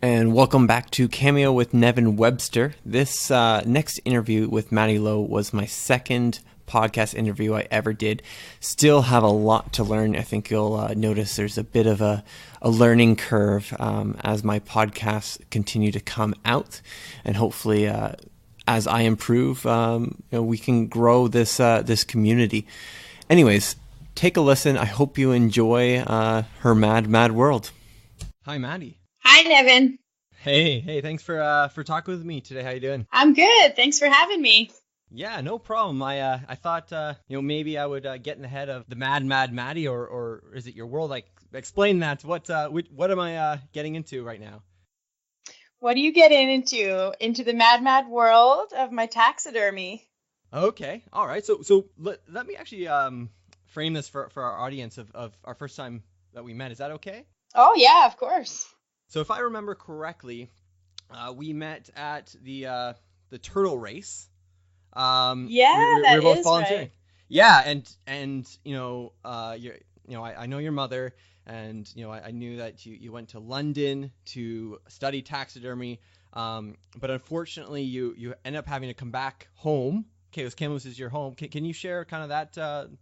And welcome back to Cameo with Nevin Webster. This next interview with Madie Lowe was my second podcast interview I ever did. Still have a lot to learn. I think you'll notice there's a bit of a learning curve as my podcasts continue to come out. And hopefully as I improve, we can grow this community. Anyways, take a listen. I hope you enjoy her mad world. Hi, Madie. Hi, Nevin. Hey, thanks for talking with me today. How you doing? I'm good. Thanks for having me. Yeah, no problem. I thought maybe I would get in the head of the mad Madie, or is it your world? Like, explain that. What am I getting into right now? What are you getting into? Into the mad world of my taxidermy. Okay, all right. So let me actually frame this for our audience of our first time that we met. Is that okay? Oh yeah, of course. So if I remember correctly, we met at the turtle race. Yeah, we're both is volunteering. right. Yeah, and I know your mother, and I knew that you went to London to study taxidermy, but unfortunately you end up having to come back home. Okay, Kamloops is your home. Can you share kind of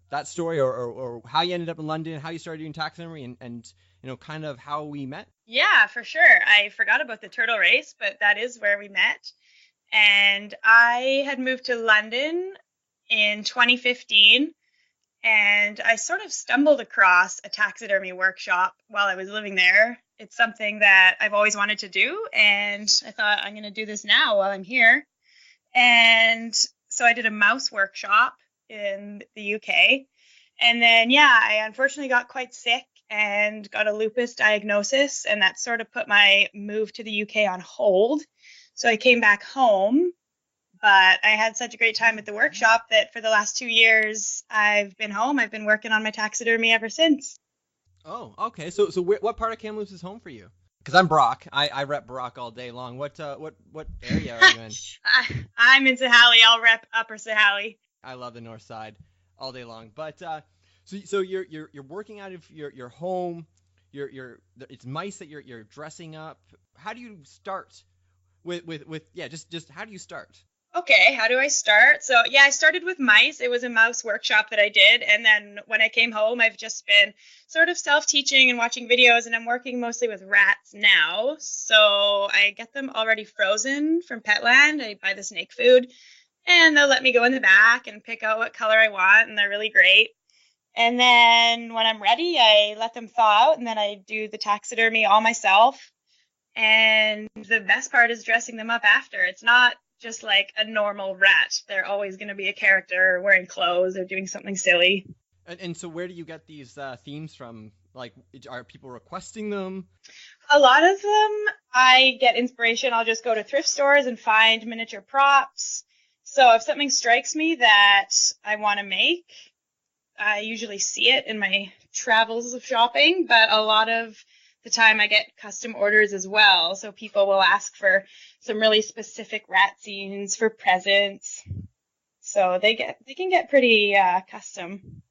that story, or how you ended up in London, how you started doing taxidermy, and kind of how we met? Yeah, for sure. I forgot about the turtle race, but that is where we met. And I had moved to London in 2015, and I sort of stumbled across a taxidermy workshop while I was living there. It's something that I've always wanted to do, and I thought I'm going to do this now while I'm here. And so I did a mouse workshop in the UK. And then, I unfortunately got quite sick and got a lupus diagnosis, and that sort of put my move to the UK on hold. So I came back home, but I had such a great time at the workshop that for the last 2 years I've been home. I've been working on my taxidermy ever since. Oh, okay. So what part of Kamloops is home for you? Because I'm Brock. I rep Brock all day long. What area are you in? I'm in Sahali. I'll rep Upper Sahali. I love the north side all day long. But so you're working out of your home. It's mice that you're dressing up. How do you start with just how do you start? Okay, how do I start? So I started with mice. It was a mouse workshop that I did, and then when I came home, I've just been sort of self-teaching and watching videos, and I'm working mostly with rats now. So I get them already frozen from Petland. I buy the snake food, and they'll let me go in the back and pick out what color I want, and they're really great. And then when I'm ready, I let them thaw out, and then I do the taxidermy all myself. And the best part is dressing them up after. It's not just like a normal rat. They're always going to be a character, wearing clothes or doing something silly. And so where do you get these themes from? Like, are people requesting them? A lot of them, I get inspiration. I'll just go to thrift stores and find miniature props. So if something strikes me that I want to make, I usually see it in my travels of shopping, but a lot of the time I get custom orders as well. So people will ask for some really specific rat scenes for presents. So they can get pretty custom.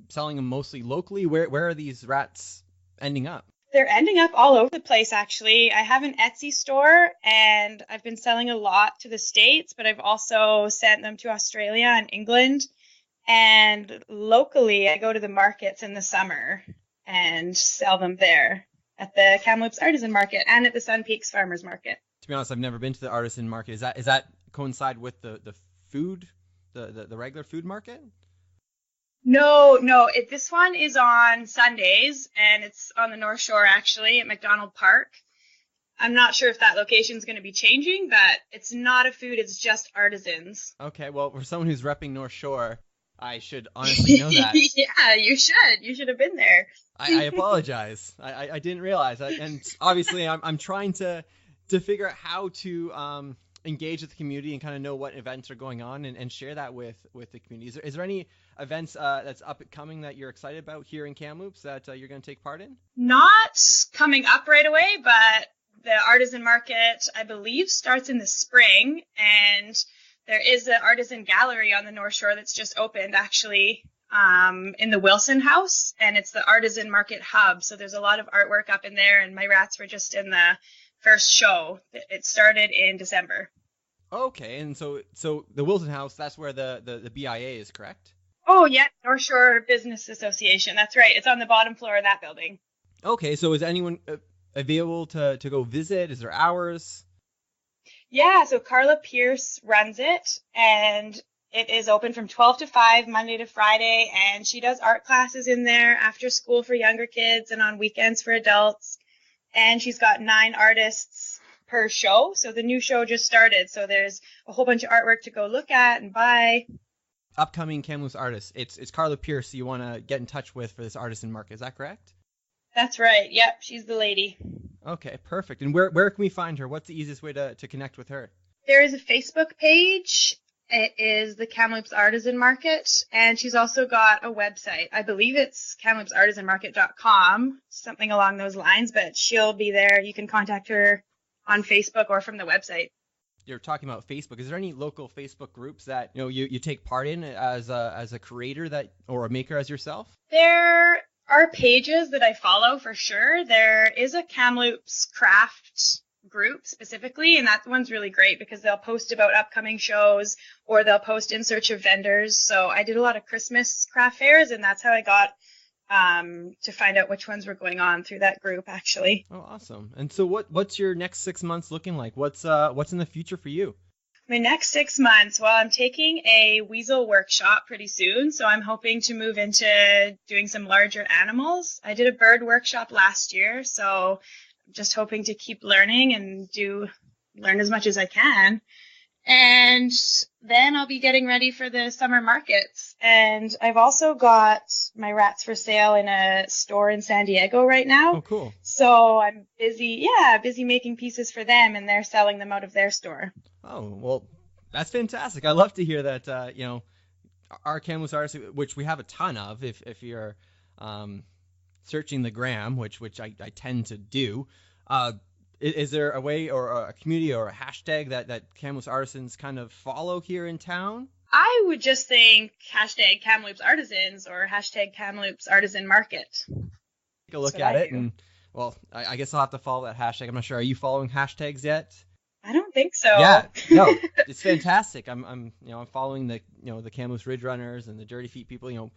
Selling them mostly locally. Where are these rats ending up? They're ending up all over the place, actually. I have an Etsy store, and I've been selling a lot to the States, but I've also sent them to Australia and England. And locally, I go to the markets in the summer and sell them there at the Kamloops Artisan Market and at the Sun Peaks Farmers Market. To be honest, I've never been to the Artisan Market. Is that coincide with the food, the regular food market? No. This one is on Sundays, and it's on the North Shore, actually, at McDonald Park. I'm not sure if that location is going to be changing, but it's not a food. It's just artisans. Okay, well, for someone who's repping North Shore, I should honestly know that. Yeah, you should. You should have been there. I apologize. I didn't realize. And obviously, I'm trying to figure out how to engage with the community and kind of know what events are going on and share that with the community. Is there any events that's up and coming that you're excited about here in Kamloops that you're going to take part in? Not coming up right away, but the artisan market, I believe, starts in the spring, and there is an artisan gallery on the North Shore that's just opened, actually, in the Wilson House, and it's the Artisan Market Hub. So there's a lot of artwork up in there, and my rats were just in the first show. It started in December. Okay, and so the Wilson House, that's where the BIA is, correct? Oh, yeah, North Shore Business Association. That's right. It's on the bottom floor of that building. Okay, so is anyone available to go visit? Is there hours? Yeah, so Carla Pierce runs it, and it is open from 12 to 5, Monday to Friday, and she does art classes in there after school for younger kids and on weekends for adults. And she's got 9 artists per show, so the new show just started, so there's a whole bunch of artwork to go look at and buy. Upcoming Kamloops artists. It's Carla Pierce you want to get in touch with for this artisan market. Is that correct? That's right. Yep, she's the lady. Okay, perfect. And where can we find her? What's the easiest way to connect with her? There is a Facebook page. It is the Kamloops Artisan Market, and she's also got a website. I believe it's kamloopsartisanmarket.com, something along those lines, but she'll be there. You can contact her on Facebook or from the website. You're talking about Facebook. Is there any local Facebook groups that you take part in as a creator that or a maker as yourself? There are pages that I follow for sure. There is a Kamloops craft group specifically, and that one's really great because they'll post about upcoming shows or they'll post in search of vendors. So I did a lot of Christmas craft fairs, and that's how I got to find out which ones were going on through that group, actually. Oh, awesome. And so what's your next 6 months looking like? What's in the future for you? My next 6 months, well, I'm taking a weasel workshop pretty soon, so I'm hoping to move into doing some larger animals. I did a bird workshop last year, so I'm just hoping to keep learning and learn as much as I can. And then I'll be getting ready for the summer markets. And I've also got my rats for sale in a store in San Diego right now. Oh, cool. So I'm busy making pieces for them, and they're selling them out of their store. Oh, well, that's fantastic. I love to hear that, our Kamloops artists, which we have a ton of, if you're searching the gram, which I tend to do, is there a way or a community or a hashtag that Kamloops artisans kind of follow here in town? I would just think hashtag Kamloops Artisans or hashtag Kamloops Artisan Market. Take a look at it, and well, I guess I'll have to follow that hashtag. I'm not sure. Are you following hashtags yet? I don't think so. Yeah, no, it's fantastic. I'm following the the Kamloops Ridge Runners and the Dirty Feet people.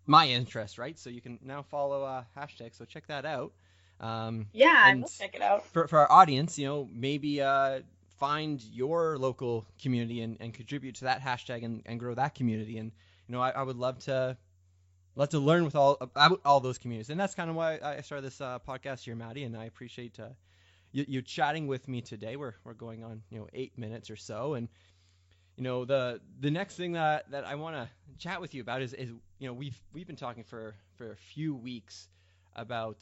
My interest, right? So you can now follow hashtags. So check that out. I will check it out. For our audience, maybe find your local community and contribute to that hashtag and grow that community. And I would love to learn with all those communities. And that's kind of why I started this podcast here, Madie. And I appreciate you chatting with me today. We're going on 8 minutes or so, and the next thing that I want to chat with you about is we've been talking for a few weeks about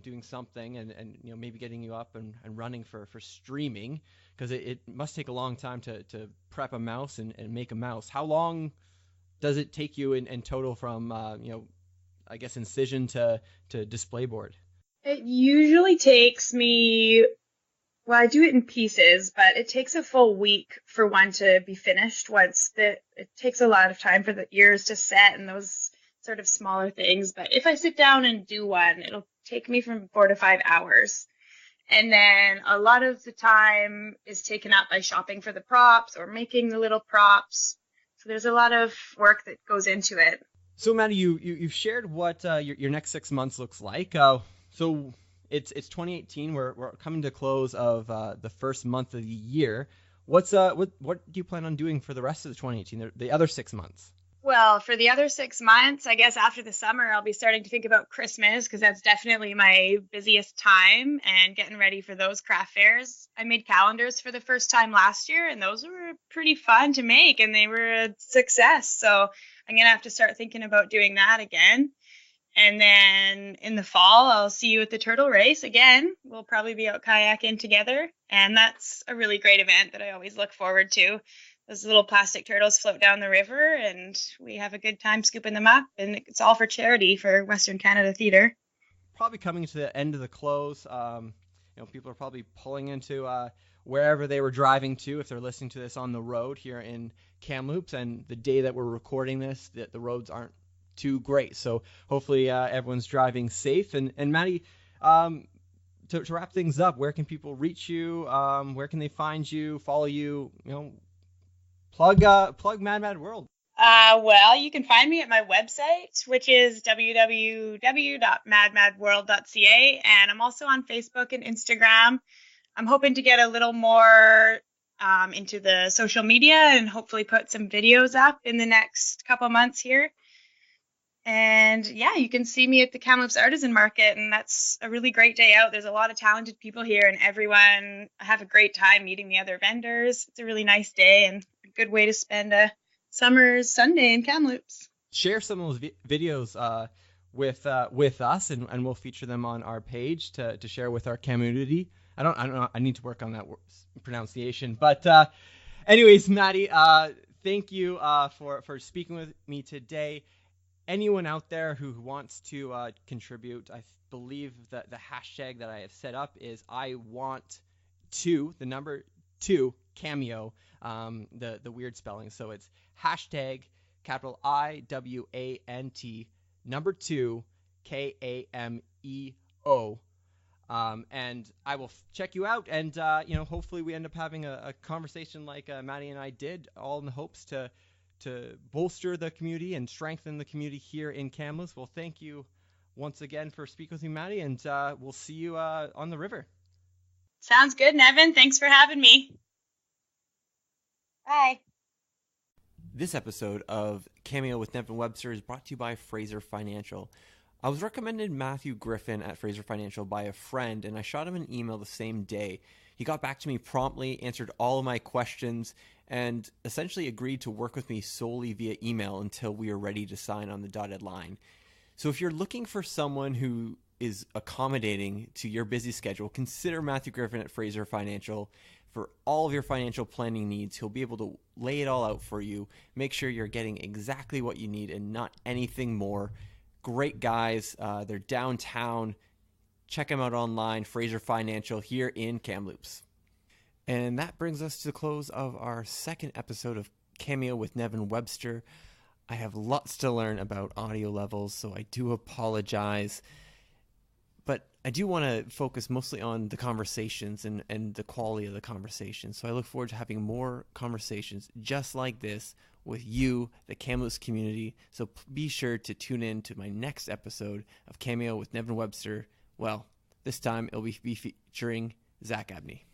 doing something and maybe getting you up and running for streaming, because it must take a long time to prep a mouse and make a mouse. How long does it take you in total from I guess incision to display board? It usually takes me, well, I do it in pieces, but it takes a full week for one to be finished. It takes a lot of time for the ears to set and those sort of smaller things. But if I sit down and do one, it'll take me from 4 to 5 hours. And then a lot of the time is taken up by shopping for the props or making the little props. So there's a lot of work that goes into it. So Madie, you've shared what your next 6 months looks like. So it's 2018. We're coming to close of the first month of the year. What do you plan on doing for the rest of the 2018? The other 6 months? Well, for the other 6 months, I guess after the summer, I'll be starting to think about Christmas, because that's definitely my busiest time, and getting ready for those craft fairs. I made calendars for the first time last year, and those were pretty fun to make, and they were a success. So I'm going to have to start thinking about doing that again. And then in the fall, I'll see you at the turtle race again. We'll probably be out kayaking together, and that's a really great event that I always look forward to. Those little plastic turtles float down the river, and we have a good time scooping them up, and it's all for charity for Western Canada Theatre. Probably coming to the end of the close. People are probably pulling into wherever they were driving to, if they're listening to this on the road here in Kamloops. And the day that we're recording this, the roads aren't too great. So hopefully everyone's driving safe. And Madie, to wrap things up, where can people reach you? Where can they find you, follow you? Plug Mad Mad World. Well, you can find me at my website, which is www.madmadworld.ca, and I'm also on Facebook and Instagram. I'm hoping to get a little more into the social media and hopefully put some videos up in the next couple months here. And yeah, you can see me at the Kamloops Artisan Market, and that's a really great day out. There's a lot of talented people here, and I have a great time meeting the other vendors. It's a really nice day and a good way to spend a summer's Sunday in Kamloops. Share some of those videos with us, and we'll feature them on our page to share with our community. I don't know. I need to work on that pronunciation. But anyways, Madie, thank you for speaking with me today. Anyone out there who wants to contribute, I believe that the hashtag that I have set up is I want to, the number 2, cameo, the weird spelling. So it's hashtag capital IWANT number 2 KAMEO. And I will check you out, and hopefully we end up having a conversation like Madie and I did, all in the hopes to bolster the community and strengthen the community here in Kamloops. Well, thank you once again for speaking with me, Madie, and we'll see you on the river. Sounds good, Nevin. Thanks for having me. Bye. This episode of Cameo with Nevin Webster is brought to you by Fraser Financial. I was recommended Matthew Griffin at Fraser Financial by a friend, and I shot him an email the same day. He got back to me promptly, answered all of my questions, and essentially agreed to work with me solely via email until we are ready to sign on the dotted line. So if you're looking for someone who is accommodating to your busy schedule, consider Matthew Griffin at Fraser Financial. For all of your financial planning needs, he'll be able to lay it all out for you, make sure you're getting exactly what you need and not anything more. Great guys. They're downtown. Check them out online, Fraser Financial, here in Kamloops. And that brings us to the close of our second episode of Cameo with Nevin Webster. I have lots to learn about audio levels, so I do apologize. But I do want to focus mostly on the conversations and the quality of the conversation. So I look forward to having more conversations just like this with you, the Kamloops community. So be sure to tune in to my next episode of Cameo with Nevin Webster. Well, this time it'll be featuring Zach Abney.